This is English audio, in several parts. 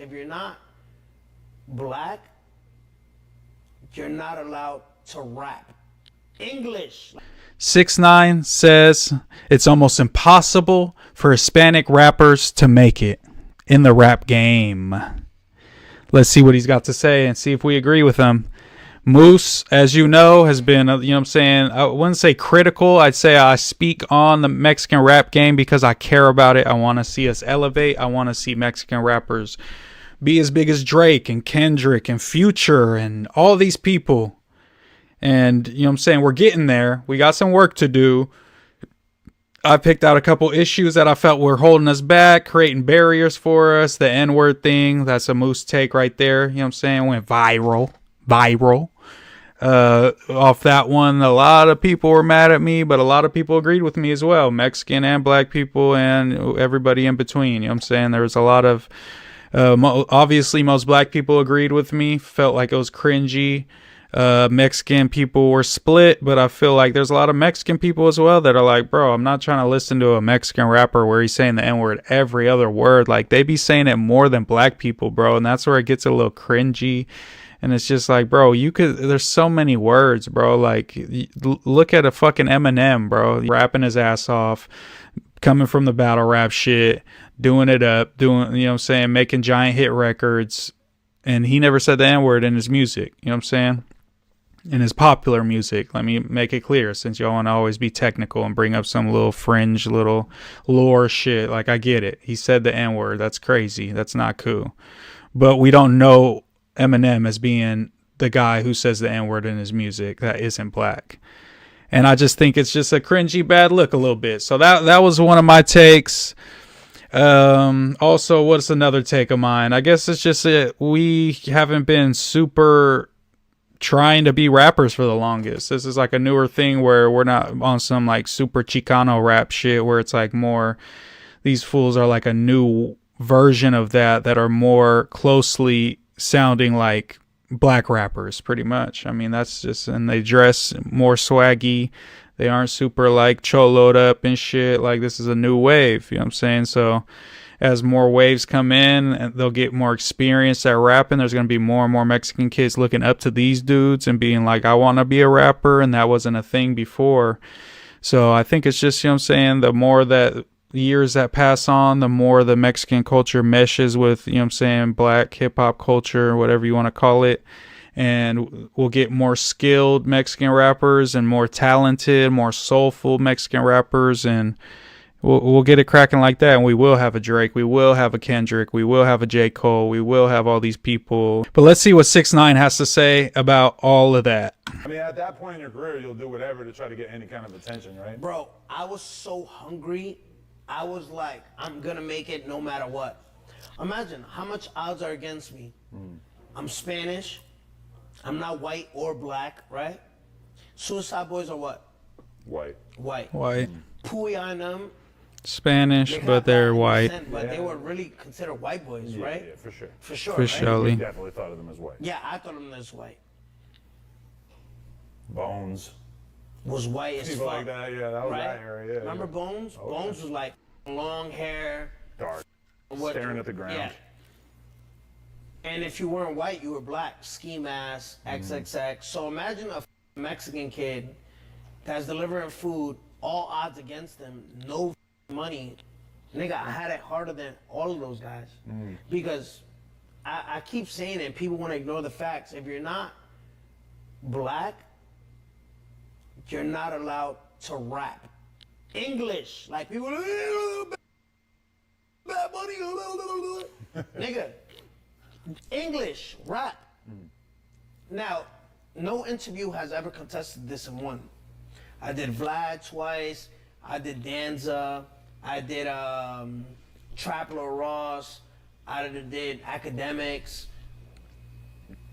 If you're not black, you're not allowed to rap English. 6ix9ine says it's almost impossible for Hispanic rappers to make it in the rap game. Let's see what he's got to say and see if we agree with him. Moose, as you know, has been, you know what I'm saying, I wouldn't say critical. I'd say I speak on the Mexican rap game because I care about it. I want to see us elevate. I want to see Mexican rappers be as big as Drake and Kendrick and Future and all these people. And, you know what I'm saying, we're getting there. We got some work to do. I picked out a couple issues that I felt were holding us back, creating barriers for us. The N-word thing, that's a Moose take right there. You know what I'm saying? Went viral. Off that one, a lot of people were mad at me, but a lot of people agreed with me as well. Mexican and black people and everybody in between. You know what I'm saying? There was a lot of, obviously most black people agreed with me, felt like it was cringy. Mexican people were split, but I feel like there's a lot of Mexican people as well that are like, bro, I'm not trying to listen to a Mexican rapper where he's saying the N-word every other word. Like, they be saying it more than black people, bro, and that's where it gets a little cringy. And it's just like, bro, there's so many words, bro. Like, look at a fucking Eminem, bro, rapping his ass off, coming from the battle rap shit, doing it up, you know what I'm saying, making giant hit records, and he never said the N-word in his music, you know what I'm saying? In his popular music. Let me make it clear, since y'all want to always be technical and bring up some little fringe, little lore shit. Like, I get it. He said the N-word. That's crazy. That's not cool. But we don't know Eminem as being the guy who says the N-word in his music that isn't black. And I just think it's just a cringy bad look a little bit. So that was one of my takes. Also, what's another take of mine? I guess it's just we haven't been super trying to be rappers for the longest. This is like a newer thing where we're not on some like super Chicano rap shit where it's like more, these fools are like a new version of that are more closely sounding like black rappers, pretty much. I mean, that's just, and they dress more swaggy. They aren't super like choloed up and shit. Like, this is a new wave, you know what I'm saying? So as more waves come in and they'll get more experience at rapping, there's going to be more and more Mexican kids looking up to these dudes and being like, I want to be a rapper, and that wasn't a thing before. So I think it's just, you know what I'm saying, the more that years that pass on, the more the Mexican culture meshes with, you know what I'm saying, black hip-hop culture, whatever you want to call it, and we'll get more skilled Mexican rappers and more talented, more soulful Mexican rappers, and we'll get it cracking like that. And we will have a Drake, we will have a Kendrick, we will have a J. Cole, we will have all these people. But let's see what 6ix9ine has to say about all of that. I mean, at that point in your career, you'll do whatever to try to get any kind of attention, right? Bro, I was so hungry. I was like, I'm gonna make it no matter what. Imagine how much odds are against me. I'm Spanish. I'm not white or black, right? Suicide Boys are what? White. White. Pooey on them. Spanish, but they're white. But they were really considered white boys, right? Yeah, for sure. For sure. For right? sure. We definitely thought of them as white. Yeah, I thought of them as white. Bones. Was white as People fuck. like that, yeah, that was right? that era, yeah. Remember Bones? Oh, Bones yeah. was like long hair. Dark. Staring at the ground. Yeah. And if you weren't white, you were black. Ski mask, XXX. So imagine a Mexican kid that's delivering food, all odds against them, no money. Nigga, I had it harder than all of those guys. Because I keep saying it, people want to ignore the facts. If you're not black, you're not allowed to rap English. Like, people, bad money, nigga, English, rap. Now, no interview has ever contested this and won. I did Vlad twice, I did Danza, I did Trapler Ross, I did Academics.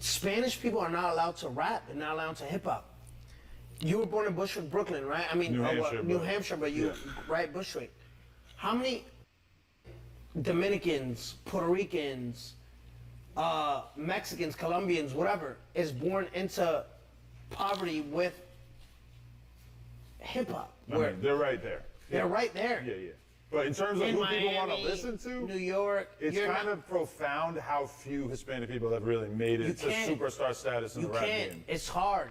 Spanish people are not allowed to rap, they're not allowed to hip hop. You were born in Bushwick, Brooklyn, right? I mean, New Hampshire, but you, right, Bushwick. How many Dominicans, Puerto Ricans, Mexicans, Colombians, whatever, is born into poverty with hip hop? I mean, they're right there. They're right there. Yeah, yeah. But in terms of In who people want to Miami, listen to, New York, it's you're kind not- of profound how few Hispanic people have really made it to can't- superstar status in you the rap can't. game. It's hard.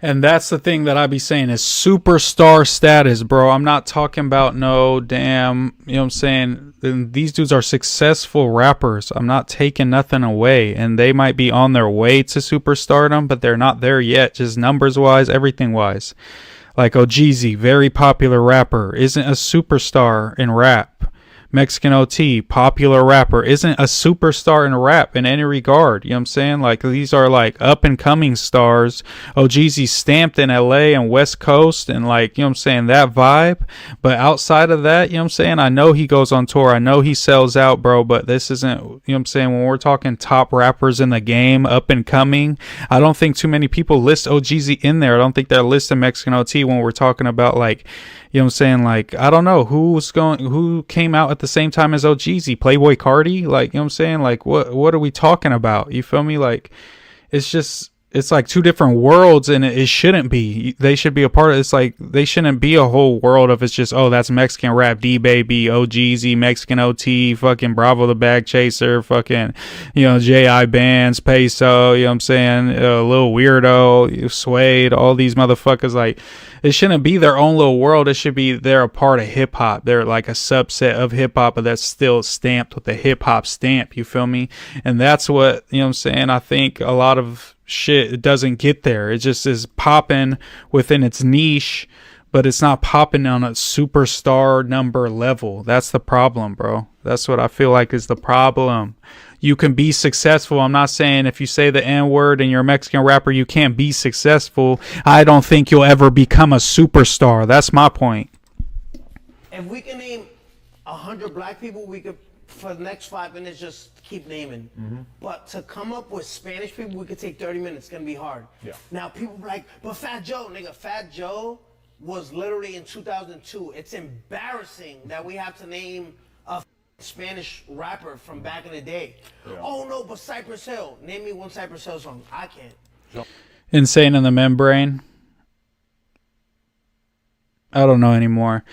And that's the thing that I be saying is superstar status, bro. I'm not talking about no damn, you know what I'm saying? These dudes are successful rappers. I'm not taking nothing away. And they might be on their way to superstardom, but they're not there yet, just numbers wise, everything wise. Like Ojeezy, very popular rapper, isn't a superstar in rap. Mexican OT, popular rapper, isn't a superstar in rap in any regard. You know what I'm saying? Like, these are like up and coming stars. Ojeezy stamped in LA and West Coast and like, you know what I'm saying, that vibe. But outside of that, you know what I'm saying, I know he goes on tour. I know he sells out, bro, but this isn't, you know what I'm saying, when we're talking top rappers in the game, up and coming, I don't think too many people list Ojeezy in there. I don't think they're listing Mexican OT when we're talking about like, you know what I'm saying? Like, I don't know who came out at the same time as Ojeezy, Playboy Cardi. Like, you know what I'm saying? Like, what are we talking about? You feel me? Like, it's like two different worlds, and it shouldn't be. They should be a part of it. It's like they shouldn't be a whole world of it's just, oh, that's Mexican rap, D-Baby, Ojeezy, Mexican OT, fucking Bravo the Bag Chaser, fucking, you know, J.I. Bands, Peso, you know what I'm saying, Lil Weirdo, Suede, all these motherfuckers. Like, it shouldn't be their own little world. It should be they're a part of hip hop. They're like a subset of hip hop, but that's still stamped with the hip hop stamp. You feel me? And that's what, you know what I'm saying, I think a lot of shit, it doesn't get there. It just is popping within its niche, but it's not popping on a superstar number level. That's the problem, bro. That's what I feel like is the problem. You can be successful. I'm not saying if you say the N-word and you're a Mexican rapper, you can't be successful. I don't think you'll ever become a superstar. That's my point. If we can name 100 black people, we could, for the next 5 minutes, just keep naming. But to come up with Spanish people, we could take 30 minutes. It's going to be hard. Yeah. Now, people be like, but Fat Joe, nigga, Fat Joe was literally in 2002. It's embarrassing that we have to name a Spanish rapper from back in the day. Yeah. Oh, no, but Cypress Hill. Name me one Cypress Hill song. I can't. Insane in the Membrane. I don't know anymore.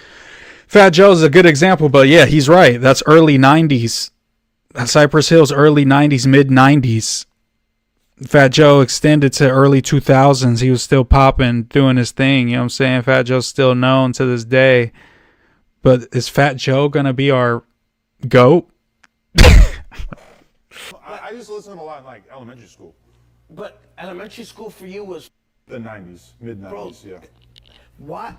Fat Joe's a good example, but yeah, he's right. That's early 90s. Cypress Hill's early 90s, mid 90s. Fat Joe extended to early 2000s. He was still popping, doing his thing. You know what I'm saying? Fat Joe's still known to this day. But is Fat Joe going to be our GOAT? I used to listen to him a lot in like elementary school. But elementary school for you was The 90s, mid 90s, yeah. what?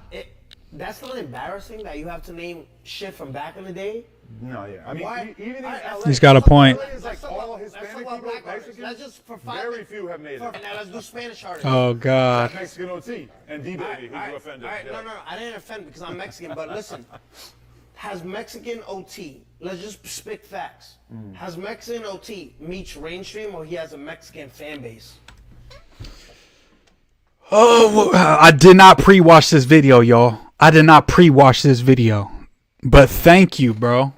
That's not embarrassing that you have to name shit from back in the day? No, yeah. I mean, Why? even in Alright, LA. He's got a point. LA is like all Hispanic people, black artists. Mexicans, Let's just for 5 very minutes. few have made it. Now let's do Spanish artists. Oh, God. Mexican OT and D-Baby, who you offended. All right, yeah. no, I didn't offend because I'm Mexican, but listen, has Mexican OT, let's just spit facts, has Mexican OT meets mainstream or he has a Mexican fan base? Oh, I did not pre-watch this video, y'all. I did not pre-watch this video. But thank you, bro.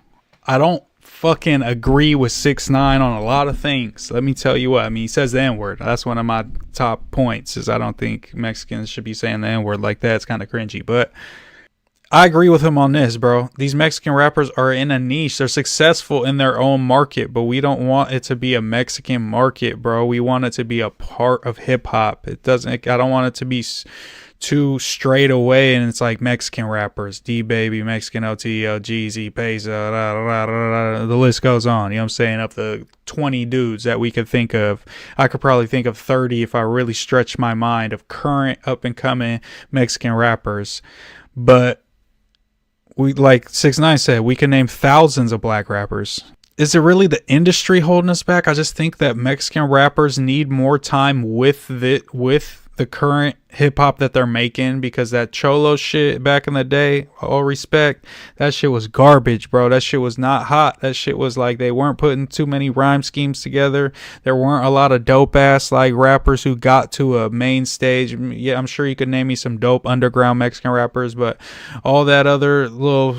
I don't fucking agree with 6ix9ine on a lot of things. Let me tell you what. I mean, he says the N-word. That's one of my top points, is I don't think Mexicans should be saying the N-word like that. It's kind of cringy. But I agree with him on this, bro. These Mexican rappers are in a niche. They're successful in their own market, but we don't want it to be a Mexican market, bro. We want it to be a part of hip hop. It doesn't, I don't want it to be too straight away and it's like Mexican rappers, D-Baby, Mexican OT, Jeezy, Peso, the list goes on. You know what I'm saying? Up the 20 dudes that we could think of. I could probably think of 30 if I really stretch my mind of current up and coming Mexican rappers. But we, like 6ix9ine said, we can name thousands of black rappers. Is it really the industry holding us back? I just think that Mexican rappers need more time with the current hip hop that they're making, because that cholo shit back in the day, all respect, that shit was garbage, bro. That shit was not hot. That shit was like they weren't putting too many rhyme schemes together. There weren't a lot of dope ass like rappers who got to a main stage. Yeah, I'm sure you could name me some dope underground Mexican rappers, but all that other little,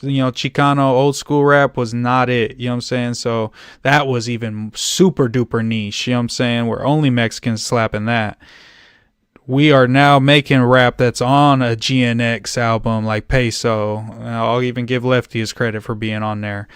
you know, Chicano old school rap was not it. You know what I'm saying? So that was even super duper niche. You know what I'm saying? Where only Mexicans slapping that. we are now making rap that's on a GNX album like Peso. I'll even give Lefty his credit for being on there.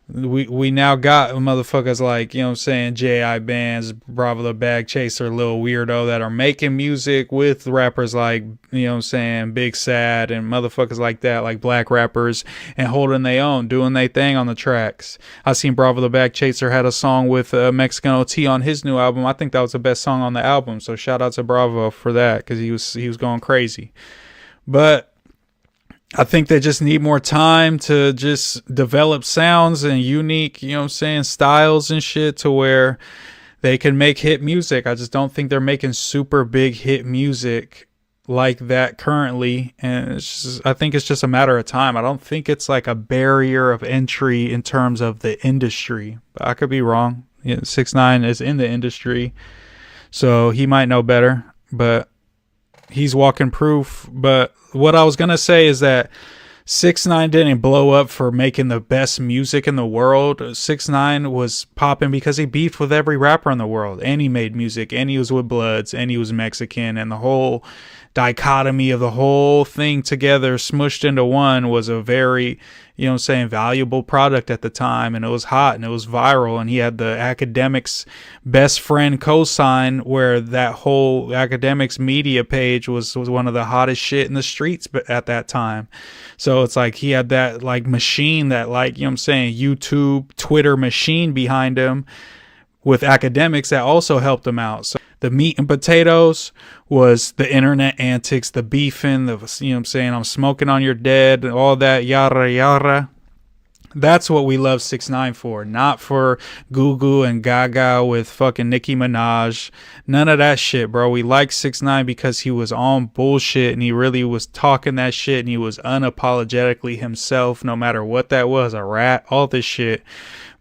We now got motherfuckers like, you know what I'm saying, J.I. Bands, Bravo the Bag Chaser, Lil Weirdo, that are making music with rappers like, you know what I'm saying, Big Sad and motherfuckers like that, like black rappers, and holding their own, doing their thing on the tracks. I seen Bravo the Bag Chaser had a song with Mexican OT on his new album. I think that was the best song on the album, so shout out to Bravo for that, because he was going crazy. But I think they just need more time to just develop sounds and unique, you know what I'm saying, styles and shit to where they can make hit music. I just don't think they're making super big hit music like that currently. And it's just, I think it's just a matter of time. I don't think it's like a barrier of entry in terms of the industry. But I could be wrong. 6ix9ine is in the industry, so he might know better. But he's walking proof. But what I was going to say is that 6ix9ine didn't blow up for making the best music in the world. 6ix9ine was popping because he beefed with every rapper in the world, and he made music, and he was with Bloods, and he was Mexican, and the whole dichotomy of the whole thing together smushed into one was a very, you know what I'm saying, valuable product at the time, and it was hot and it was viral, and he had the Academics best friend cosign, where that whole Academics media page was one of the hottest shit in the streets at that time. So it's like he had that like machine, that like, you know what I'm saying, YouTube, Twitter machine behind him with Academics that also helped him out. So the meat and potatoes was the internet antics, the beefing, the, you know what I'm saying, I'm smoking on your dead, all that yara yara. That's what we love 6ix9ine for, not for Goo Goo and Gaga with fucking Nicki Minaj. None of that shit, bro. We like 6ix9ine because he was on bullshit and he really was talking that shit, and he was unapologetically himself, no matter what that was, a rat, all this shit.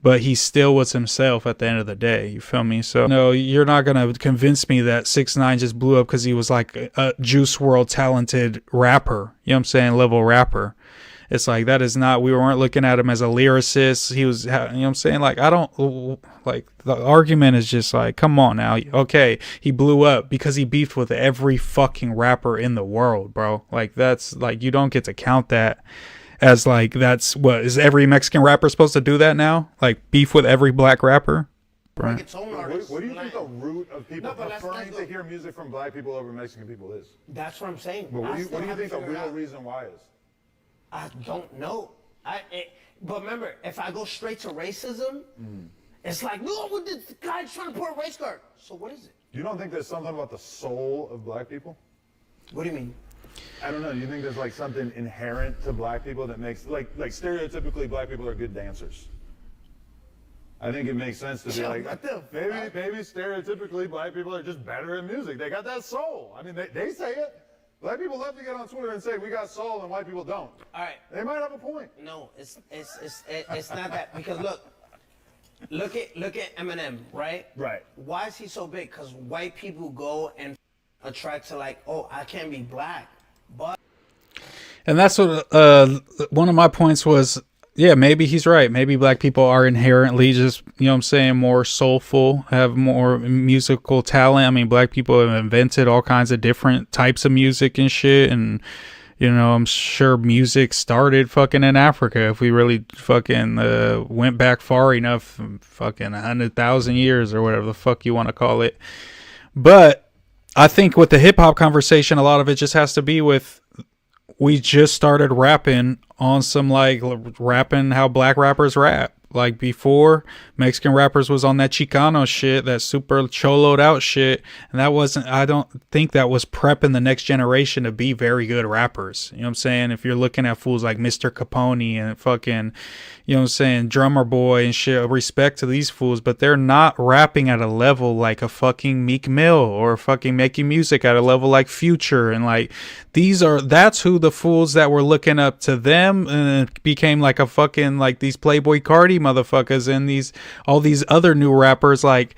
But he still was himself at the end of the day. You feel me? So no, you're not going to convince me that 6ix9ine just blew up because he was like a Juice WRLD talented rapper. You know what I'm saying? Level rapper. It's like, that is not, we weren't looking at him as a lyricist. He was, you know what I'm saying? Like, I don't, like, the argument is just like, come on now. Okay, he blew up because he beefed with every fucking rapper in the world, bro. Like, that's, like, you don't get to count that as, like, that's, what, is every Mexican rapper supposed to do that now? Like, beef with every black rapper? Right. Its own artist. What do you think the root of people preferring to hear music from black people over Mexican people is? That's what I'm saying. But what do you think the real reason why is? I don't know. But remember, if I go straight to racism, it's like, no, this guy's trying to put a race card. So what is it? You don't think there's something about the soul of black people? What do you mean? I don't know. You think there's like something inherent to black people that makes, like stereotypically black people are good dancers? I think it makes sense to be like, maybe stereotypically black people are just better at music. They got that soul. I mean, they say it. Black people love to get on Twitter and say we got soul and white people don't. All right. They might have a point. No, it's not that, because look at Eminem, right? Right. Why is he so big? Because white people go and attract to like, oh, I can't be black, but. And that's what one of my points was. Yeah, maybe he's right. Maybe black people are inherently just, you know what I'm saying, more soulful, have more musical talent. I mean, black people have invented all kinds of different types of music and shit. And, you know, I'm sure music started fucking in Africa. If we really fucking went back far enough, fucking 100,000 years or whatever the fuck you want to call it. But I think with the hip hop conversation, a lot of it just has to be with, we just started rapping on some like rapping how black rappers rap. Like before, Mexican rappers was on that Chicano shit, that super choloed out shit. And that wasn't, I don't think that was prepping the next generation to be very good rappers. You know what I'm saying? If you're looking at fools like Mr. Capone and fucking, you know what I'm saying, Drummer Boy and shit, respect to these fools, but they're not rapping at a level like a fucking Meek Mill or fucking making music at a level like Future. And like, that's who the fools that were looking up to them, and it became like a fucking, like these Playboy Cardi motherfuckers and all these other new rappers. Like,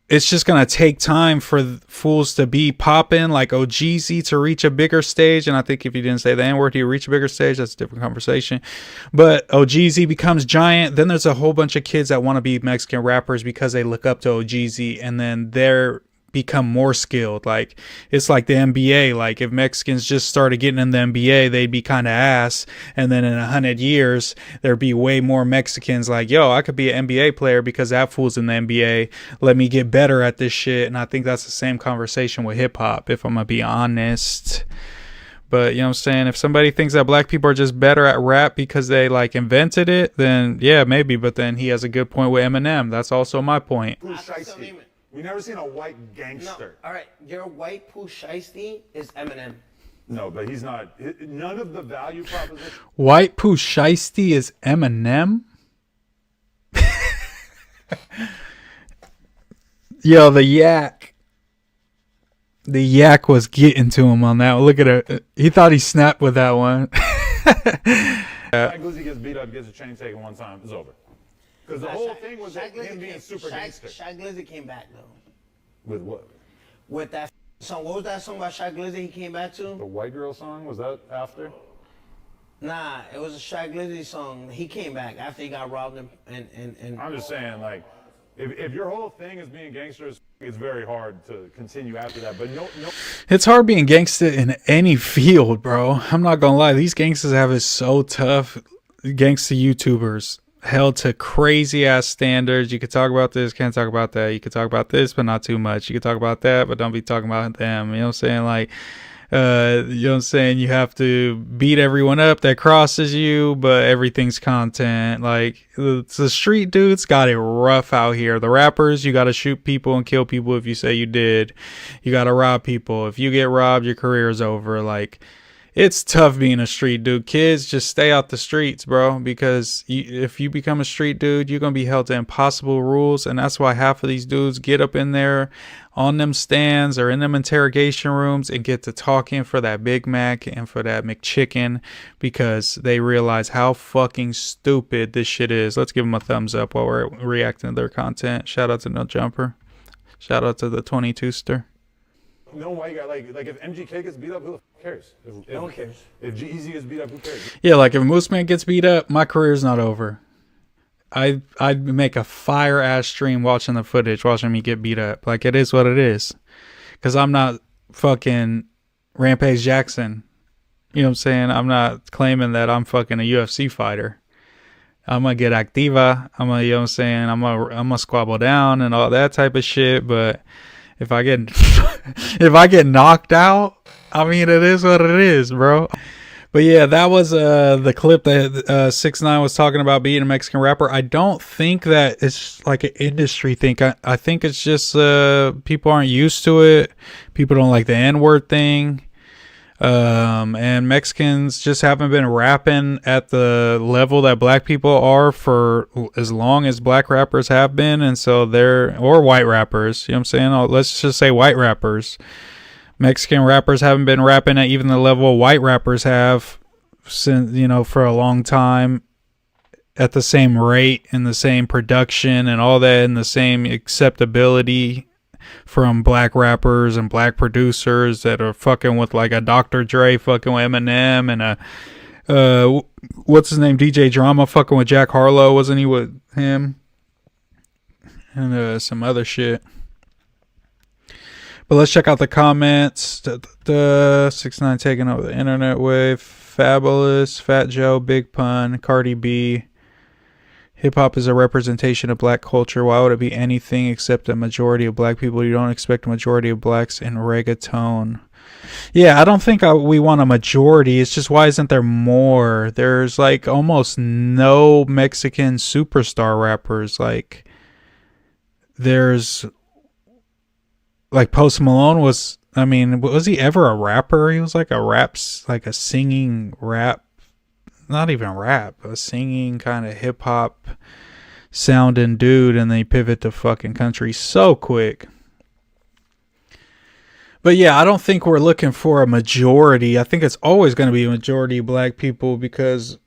it's just gonna take time for fools to be popping, like OGZ to reach a bigger stage. And I think if you didn't say the N-word, he'd reach a bigger stage. That's a different conversation. But OGZ becomes giant. Then there's a whole bunch of kids that want to be Mexican rappers because they look up to OGZ, and then they're become more skilled. Like, it's like the NBA. Like, if Mexicans just started getting in the NBA, they'd be kind of ass. And then in 100 years, there'd be way more Mexicans like, yo, I could be an NBA player because that fool's in the NBA. Let me get better at this shit. And I think that's the same conversation with hip hop, if I'm going to be honest. But, you know what I'm saying? If somebody thinks that black people are just better at rap because they, like, invented it, then, yeah, maybe. But then he has a good point with Eminem. That's also my point. We never seen a white gangster. No, all right, your white Pooh Shiesty is Eminem. No, but he's not. None of the value proposition. White Pooh Shiesty is Eminem? Yo, the yak. The yak was getting to him on that one. Look at it. He thought he snapped with that one. Shaq Glizzy gets beat up, gets a chain taken one time, it's over. Because the whole thing was him being super gangster. Shaq Glizzy came back, though. With what? With that song. What was that song by Shaq Glizzy he came back to? The White Girl song? Was that after? Nah, it was a Shaq Glizzy song. He came back after he got robbed and I'm just saying, like, if your whole thing is being gangster, it's very hard to continue after that. But no. It's hard being gangster in any field, bro. I'm not gonna lie. These gangsters have it so tough. Gangster YouTubers held to crazy ass standards. You could talk about this, can't talk about that. You could talk about this, but not too much. You could talk about that, but don't be talking about them. You know what I'm saying? Like, you know what I'm saying? You have to beat everyone up that crosses you, but everything's content. Like, the street dudes got it rough out here. The rappers, you got to shoot people and kill people if you say you did. You got to rob people. If you get robbed, your career's over. Like, it's tough being a street dude. Kids, just stay out the streets, bro, because if you become a street dude, you're going to be held to impossible rules, and that's why half of these dudes get up in there on them stands or in them interrogation rooms and get to talking for that Big Mac and for that McChicken because they realize how fucking stupid this shit is. Let's give them a thumbs up while we're reacting to their content. Shout out to No Jumper. Shout out to the 22ster. No white guy, like if MGK gets beat up, who the fuck cares? no one cares. If G-Eazy gets beat up, who cares? Yeah, like if MooseMan gets beat up, my career's not over. I'd make a fire ass stream watching the footage, watching me get beat up. Like, it is what it is. Because I'm not fucking Rampage Jackson. You know what I'm saying? I'm not claiming that I'm fucking a UFC fighter. I'm gonna get activa. I'm gonna, you know what I'm saying? I'm gonna squabble down and all that type of shit, but if I get if I get knocked out, I mean, it is what it is, bro. But yeah, that was the clip that 6ix9ine was talking about being a Mexican rapper. I don't think that it's like an industry thing. I think it's just people aren't used to it. People don't like the N-word thing. And Mexicans just haven't been rapping at the level that black people are for as long as black rappers have been. And so or white rappers, you know what I'm saying? Let's just say white rappers. Mexican rappers haven't been rapping at even the level white rappers have since, you know, for a long time at the same rate and the same production and all that and the same acceptability from black rappers and black producers that are fucking with like a Dr. Dre fucking with Eminem and what's his name, DJ Drama fucking with Jack Harlow, wasn't he with him? And some other shit. But let's check out the comments. 6ix9ine taking over the internet wave. Fabulous, Fat Joe, Big Pun, Cardi B. Hip hop is a representation of black culture. Why would it be anything except a majority of black people? You don't expect a majority of blacks in reggaeton. Yeah, I don't think we want a majority. It's just, why isn't there more? There's like almost no Mexican superstar rappers. Like, there's like Post Malone was, I mean, was he ever a rapper? He was like a singing rap, not even rap, a singing kind of hip hop sounding dude, and they pivot to fucking country so quick. But yeah, I don't think we're looking for a majority. I think it's always going to be a majority of black people because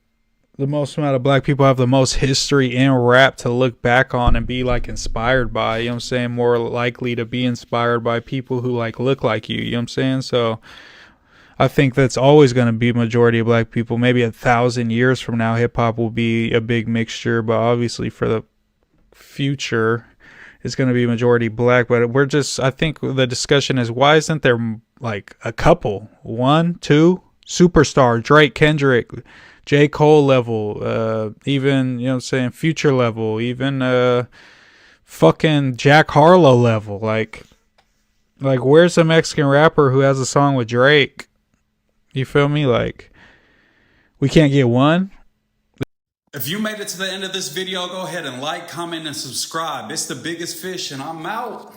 the most amount of black people have the most history in rap to look back on and be like inspired by, you know what I'm saying? More likely to be inspired by people who like look like you know what I'm saying? So I think that's always going to be a majority of black people. Maybe 1,000 years from now, hip hop will be a big mixture, but obviously for the future, is going to be majority black. But we're just, I think the discussion is, why isn't there like a couple, 1, 2, superstar, Drake, Kendrick, J. Cole level, even, you know what I'm saying, Future level, even fucking Jack Harlow level. Like where's a Mexican rapper who has a song with Drake? You feel me? Like, we can't get one. If you made it to the end of this video, go ahead and like, comment, and subscribe. It's the biggest fish, and I'm out.